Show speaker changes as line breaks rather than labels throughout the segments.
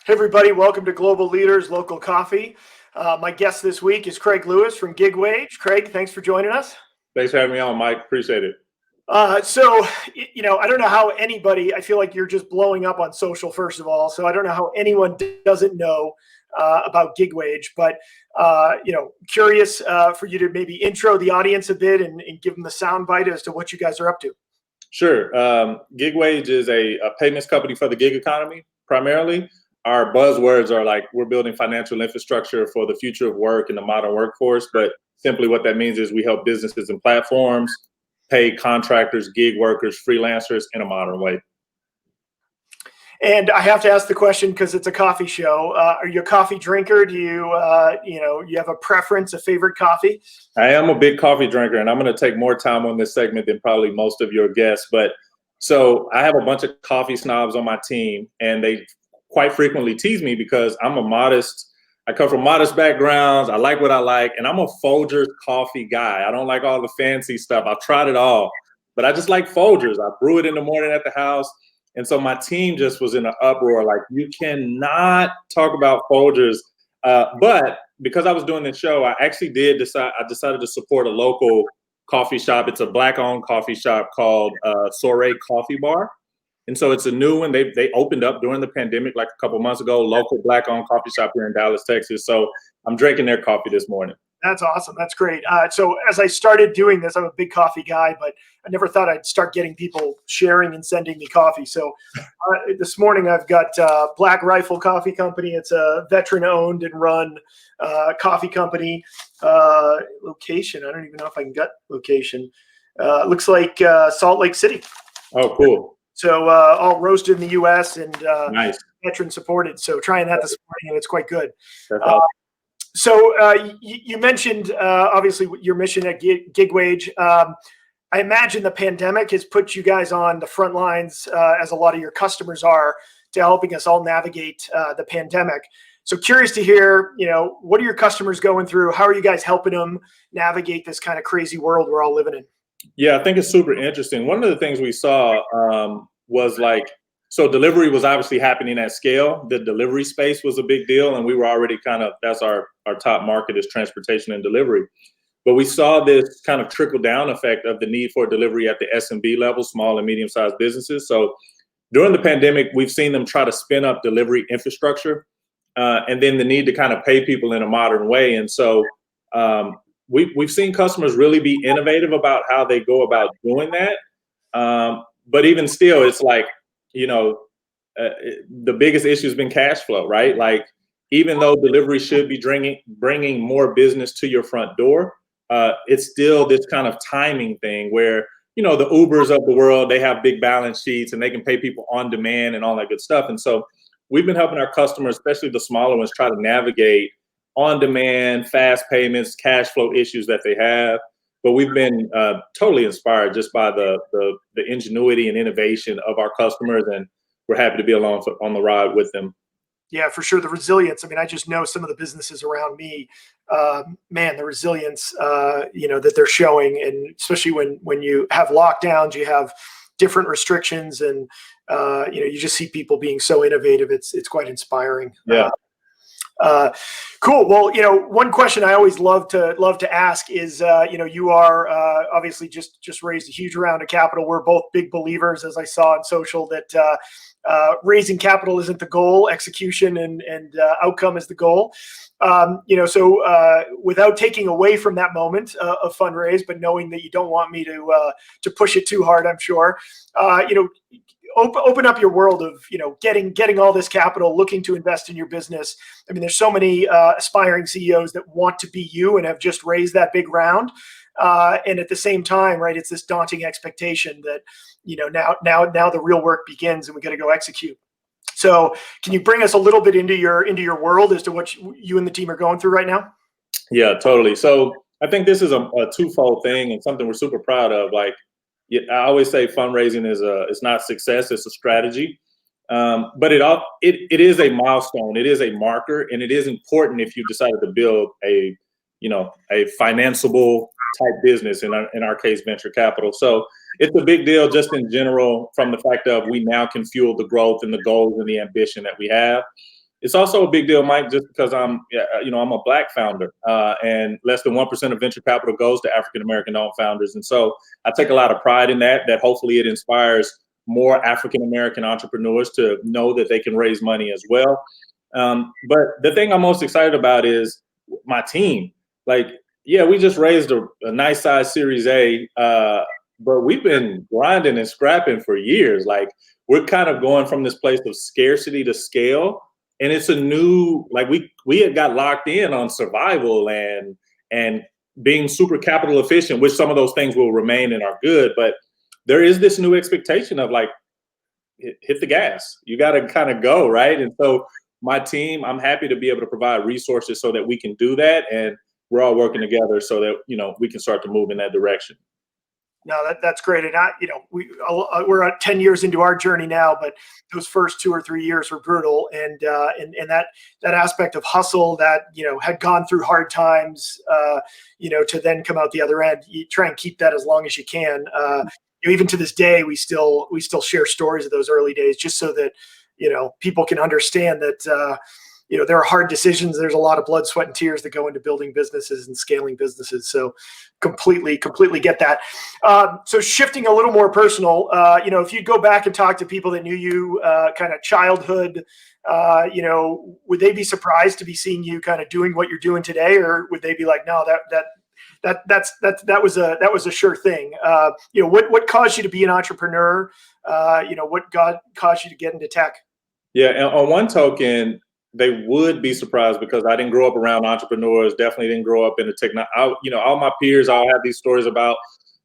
Hey everybody, welcome to Global Leaders Local Coffee. My guest this week is Craig Lewis from GigWage. Craig, thanks for joining us.
Thanks for having me on, Mike. Appreciate it.
I don't know how anybody, I feel like you're just blowing up on social, first of all. So I don't know how anyone doesn't know about GigWage, but, curious for you to maybe intro the audience a bit and give them the soundbite as to what you guys are up to.
Sure. GigWage is a payments company for the gig economy, primarily. Our buzzwords are like, we're building financial infrastructure for the future of work and the modern workforce. But simply what that means is we help businesses and platforms pay contractors, gig workers, freelancers in a modern way.
And I have to ask the question because it's a coffee show. Are you a coffee drinker? Do you have a preference, a favorite coffee?
I am a big coffee drinker, and I'm going to take more time on this segment than probably most of your guests. But so I have a bunch of coffee snobs on my team, and they quite frequently tease me because I come from modest backgrounds. I like what I like, and I'm a Folgers coffee guy. I don't like all the fancy stuff. I've tried it all, but I just like Folgers. I brew it in the morning at the house. And so my team just was in an uproar, like, you cannot talk about Folgers. But because I was doing this show, I decided to support a local coffee shop. It's a Black-owned coffee shop called Soiree Coffee Bar. And so it's a new one. They opened up during the pandemic, like a couple months ago, local Black-owned coffee shop here in Dallas, Texas. So I'm drinking their coffee this morning.
That's awesome. That's great. So as I started doing this, I'm a big coffee guy, but I never thought I'd start getting people sharing and sending me coffee. So this morning I've got Black Rifle Coffee Company. It's a veteran-owned and run coffee company. Location, I don't even know if I can get location. Looks like Salt Lake City.
Oh, cool.
So all roasted in the U.S. and
nice.
Veteran supported. So trying that this morning, and it's quite good.
That's awesome.
So you mentioned obviously your mission at GigWage. I imagine the pandemic has put you guys on the front lines, as a lot of your customers are, to helping us all navigate the pandemic. So curious to hear, what are your customers going through? How are you guys helping them navigate this kind of crazy world we're all living in?
Yeah, I think it's super interesting. One of the things we saw was so delivery was obviously happening at scale. The delivery space was a big deal, and we were already that's our top market is transportation and delivery. But we saw this kind of trickle down effect of the need for delivery at the SMB level, small and medium-sized businesses. So during the pandemic, we've seen them try to spin up delivery infrastructure, and then the need to kind of pay people in a modern way. And so we've seen customers really be innovative about how they go about doing that. But even still, it's like, the biggest issue has been cash flow, right? Like, even though delivery should be bringing more business to your front door, it's still this kind of timing thing where, the Ubers of the world, they have big balance sheets and they can pay people on demand and all that good stuff. And so we've been helping our customers, especially the smaller ones, try to navigate on-demand, fast payments, cash flow issues that they have. But we've been totally inspired just by the ingenuity and innovation of our customers, and we're happy to be along on the ride with them.
Yeah, for sure. The resilience. I mean, I just know some of the businesses around me, the resilience, that they're showing, and especially when you have lockdowns, you have different restrictions, and you just see people being so innovative. It's quite inspiring.
Yeah.
Cool. Well, one question I always love to ask is, you are obviously just raised a huge round of capital. We're both big believers, as I saw on social, that raising capital isn't the goal, execution and outcome is the goal. So without taking away from that moment of fundraise, but knowing that you don't want me to push it too hard, I'm sure, open up your world of, getting all this capital, looking to invest in your business. I mean, there's so many aspiring CEOs that want to be you and have just raised that big round. And at the same time, right, it's this daunting expectation that, now the real work begins and we got to go execute. So can you bring us a little bit into your world as to what you and the team are going through right now?
Yeah, totally. So I think this is a twofold thing and something we're super proud of. Like, I always say fundraising it's not success, it's a strategy. But it is a milestone, it is a marker, and it is important if you decided to build a financeable type business, in our case, venture capital. So it's a big deal just in general, from the fact of we now can fuel the growth and the goals and the ambition that we have. it's also a big deal, Mike, just because I'm a Black founder, and less than 1% of venture capital goes to African-American owned founders. And so I take a lot of pride in that hopefully it inspires more African-American entrepreneurs to know that they can raise money as well. But the thing I'm most excited about is my team. Like, yeah, we just raised a nice size Series A, but we've been grinding and scrapping for years. Like, we're kind of going from this place of scarcity to scale. And it's a new, like we had got locked in on survival and being super capital efficient, which some of those things will remain and are good. But there is this new expectation of like, hit the gas. You got to kind of go, right? And so my team, I'm happy to be able to provide resources so that we can do that. And we're all working together so that, we can start to move in that direction.
No, that's great. And we're 10 years into our journey now, but those first 2 or 3 years were brutal. And that aspect of hustle that, had gone through hard times, to then come out the other end, you try and keep that as long as you can. Even to this day, we still share stories of those early days just so that, people can understand that, there are hard decisions. There's a lot of blood, sweat, and tears that go into building businesses and scaling businesses. So completely get that. So shifting a little more personal, if you go back and talk to people that knew you kind of childhood, would they be surprised to be seeing you kind of doing what you're doing today? Or would they be like, no, that was a sure thing. What caused you to be an entrepreneur? What caused you to get into tech?
Yeah. And on one token, they would be surprised because I didn't grow up around entrepreneurs, definitely didn't grow up in the technology. All my peers all have these stories about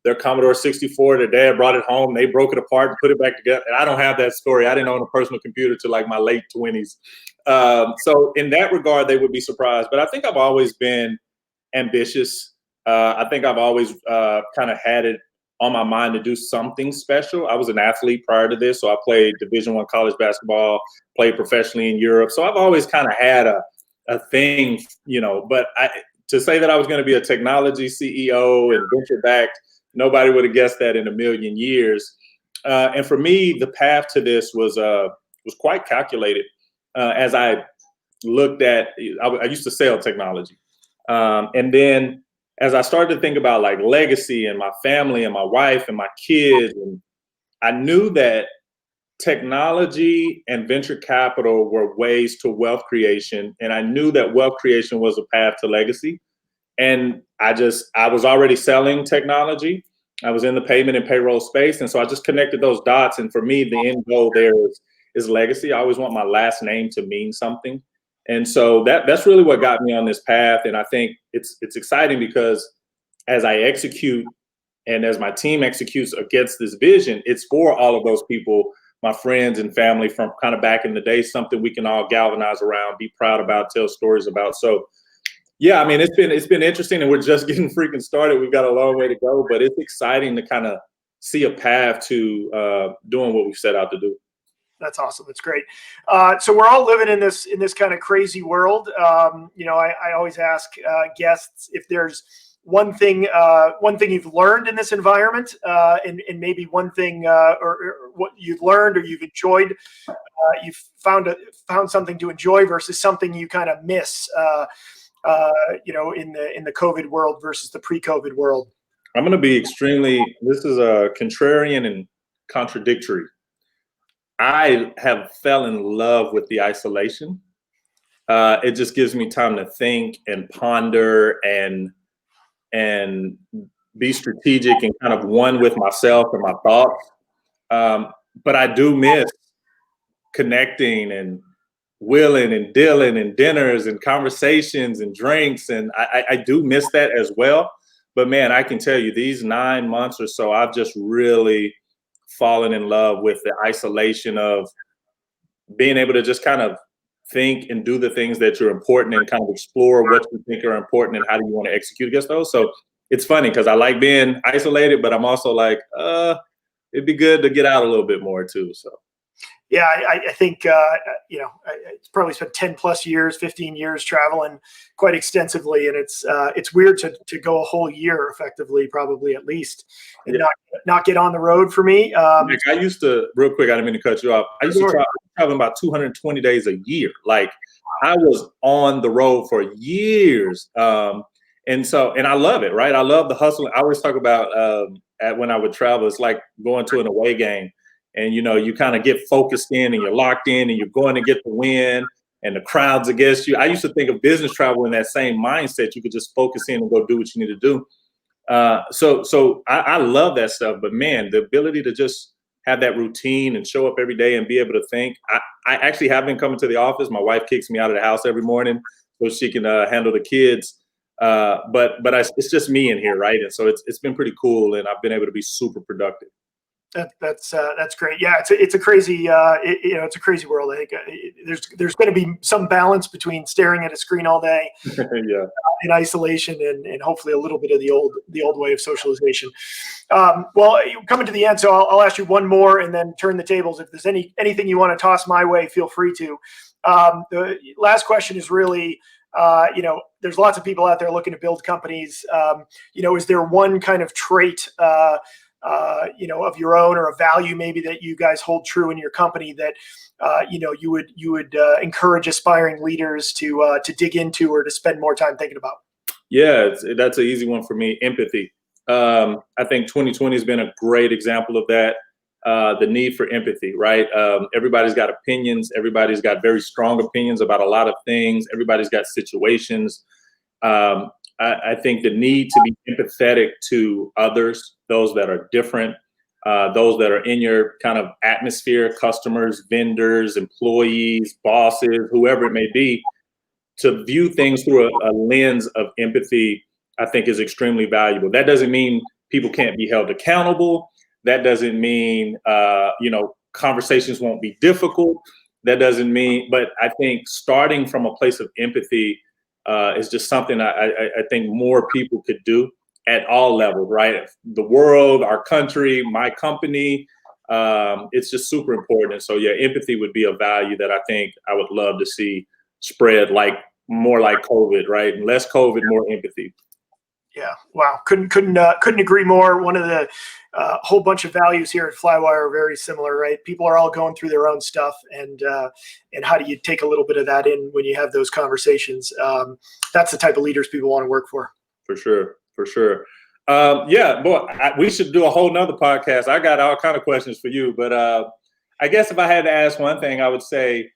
their Commodore 64, their dad brought it home, they broke it apart and put it back together. And I don't have that story. I didn't own a personal computer till like my late 20s. So in that regard, they would be surprised. But I think I've always been ambitious. I think I've always kind of had it on my mind to do something special. I was an athlete prior to this, so I played Division I college basketball, played professionally in Europe. So I've always kind of had a thing, but to say that I was going to be a technology CEO and venture backed, nobody would have guessed that in a million years. And for me, the path to this was quite calculated. As I looked at, I used to sell technology, and then as I started to think about like legacy and my family and my wife and my kids, and I knew that technology and venture capital were ways to wealth creation. And I knew that wealth creation was a path to legacy. And I was already selling technology. I was in the payment and payroll space. And so I just connected those dots. And for me, the end goal there is legacy. I always want my last name to mean something. And so that's really what got me on this path. And I think it's exciting because as I execute and as my team executes against this vision, it's for all of those people, my friends and family from kind of back in the day, something we can all galvanize around, be proud about, tell stories about. So yeah, I mean, it's been interesting and we're just getting freaking started. We've got a long way to go, but it's exciting to kind of see a path to doing what we've set out to do.
That's awesome. That's great. So we're all living in this kind of crazy world. I always ask guests if there's one thing you've learned in this environment, and maybe one thing or what you've learned or you've enjoyed. You've found something to enjoy versus something you kind of miss. In the COVID world versus the pre-COVID world.
I'm going to be this is a contrarian and contradictory. I have fell in love with the isolation. It just gives me time to think and ponder and be strategic and kind of one with myself and my thoughts. But I do miss connecting and willing and dealing and dinners and conversations and drinks. And I do miss that as well. But man, I can tell you these 9 months or so, I've just really fallen in love with the isolation of being able to just kind of think and do the things that are important and kind of explore what you think are important and how do you want to execute against those. So it's funny because I like being isolated, but I'm also like, it'd be good to get out a little bit more too. So
Yeah, I think, it's probably spent 10 plus years, 15 years traveling quite extensively. And it's weird to go a whole year effectively, probably at least, and not get on the road for me.
Like I used to, real quick, I didn't mean to cut you off. I used to travel about 220 days a year. Like I was on the road for years. And I love it, right? I love the hustle. I always talk about when I would travel, it's like going to an away game. And, you kind of get focused in and you're locked in and you're going to get the win and the crowd's against you. I used to think of business travel in that same mindset. You could just focus in and go do what you need to do. So I love that stuff. But, man, the ability to just have that routine and show up every day and be able to think. I actually have been coming to the office. My wife kicks me out of the house every morning so she can handle the kids. But it's just me in here, right? And so it's been pretty cool, and I've been able to be super productive.
That's great. Yeah, it's a crazy it's a crazy world. I think there's going to be some balance between staring at a screen all day, in isolation, and hopefully a little bit of the old way of socialization. Well, coming to the end, so I'll ask you one more and then turn the tables. If there's anything you want to toss my way, feel free to. The last question is really, there's lots of people out there looking to build companies. Is there one kind of trait of your own, or a value maybe that you guys hold true in your company that you would encourage aspiring leaders to dig into or to spend more time thinking about?
Yeah, that's an easy one for me. Empathy. I think 2020 has been a great example of that. The need for empathy, right? Everybody's got opinions. Everybody's got very strong opinions about a lot of things. Everybody's got situations. I think the need to be empathetic to others, those that are different, those that are in your kind of atmosphere, customers, vendors, employees, bosses, whoever it may be, to view things through a lens of empathy, I think is extremely valuable. That doesn't mean people can't be held accountable. That doesn't mean, conversations won't be difficult. That doesn't mean, but I think starting from a place of empathy is just something I think more people could do at all levels, right? The world, our country, my company, it's just super important. And so, yeah, empathy would be a value that I think I would love to see spread more like COVID, right? Less COVID, more empathy.
Yeah. Wow. Couldn't agree more. One of the whole bunch of values here at Flywire are very similar, right? People are all going through their own stuff, and how do you take a little bit of that in when you have those conversations? That's the type of leaders people want to work for. For
sure. Yeah, boy, we should do a whole nother podcast. I got all kind of questions for you, but I guess if I had to ask one thing, I would say,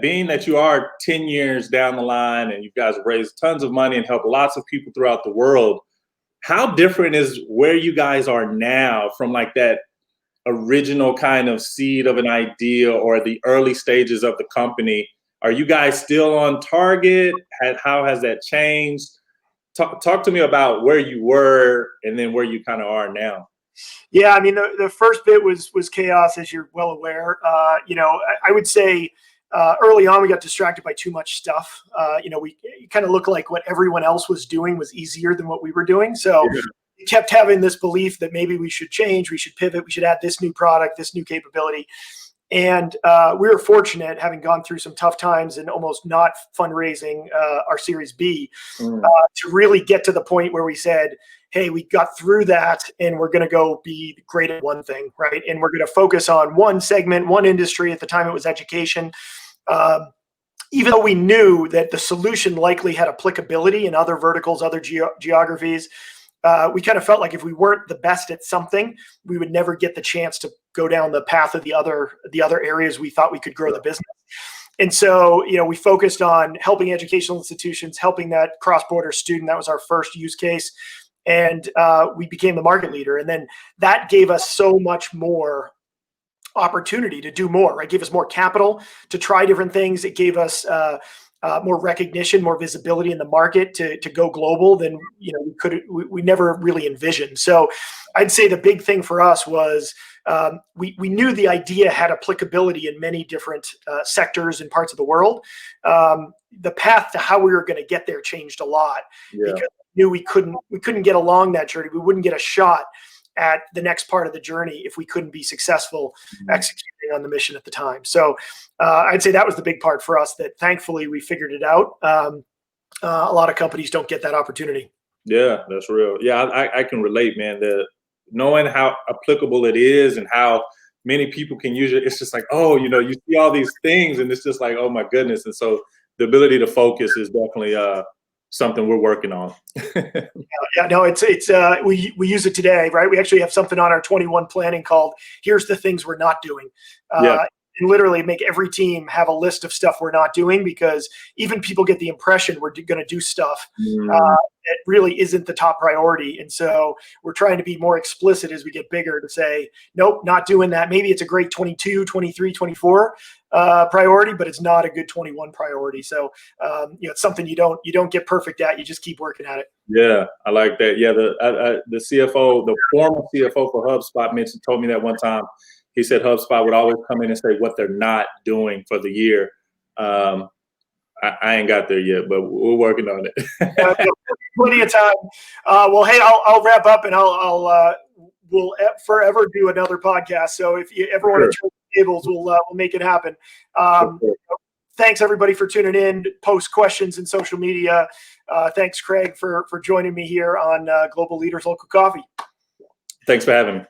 being that you are 10 years down the line and you guys have raised tons of money and helped lots of people throughout the world, how different is where you guys are now from like that original kind of seed of an idea or the early stages of the company? Are you guys still on target? How has that changed? Talk to me about where you were and then where you kind of are now.
Yeah, I mean, the first bit was chaos, as you're well aware. I would say early on, we got distracted by too much stuff. We kind of looked like what everyone else was doing was easier than what we were doing. So we kept having this belief that maybe we should change, we should pivot, we should add this new product, this new capability. And we were fortunate, having gone through some tough times and almost not fundraising our Series B, to really get to the point where we said, hey, we got through that and we're going to go be great at one thing, right? And we're going to focus on one segment, one industry. At the time, it was education. Even though we knew that the solution likely had applicability in other verticals, other geographies, we kind of felt like if we weren't the best at something, we would never get the chance to go down the path of the other areas we thought we could grow the business. And so, we focused on helping educational institutions, helping that cross-border student. That was our first use case. And we became the market leader. And then that gave us so much more opportunity to do more, right? It gave us more capital to try different things. It gave us more recognition, more visibility in the market to go global than we never really envisioned. So I'd say the big thing for us was we knew the idea had applicability in many different sectors and parts of the world. The path to how we were going to get there changed a lot because we knew we couldn't get along that journey. We wouldn't get a shot at the next part of the journey if we couldn't be successful executing on the mission at the time. So I'd say that was the big part for us, that thankfully we figured it out. A lot of companies don't get that opportunity.
Yeah, that's real. Yeah, I can relate, man. Knowing how applicable it is and how many people can use it, it's just like, oh, you see all these things and it's just like, oh my goodness. And so the ability to focus is definitely something we're working on.
Yeah, no, we use it today, right? We actually have something on our 21 planning called "Here's the things we're not doing,"
Yeah.
and literally make every team have a list of stuff we're not doing, because even people get the impression we're going to do stuff that really isn't the top priority. And so we're trying to be more explicit as we get bigger to say, nope, not doing that. Maybe it's a great 22, 23, 24 priority, but it's not a good 21 priority. So it's something you don't get perfect at. You just keep working at it.
Yeah, I like that. Yeah, the CFO, the former CFO for HubSpot told me that one time. He said HubSpot would always come in and say what they're not doing for the year. I ain't got there yet, but we're working on it.
Plenty of time. Well, hey, I'll wrap up, and we'll forever do another podcast. So if you ever want to turn the tables, we'll make it happen. Thanks everybody for tuning in. Post questions in social media. Thanks, Craig, for joining me here on Global Leaders Local Coffee.
Thanks for having me.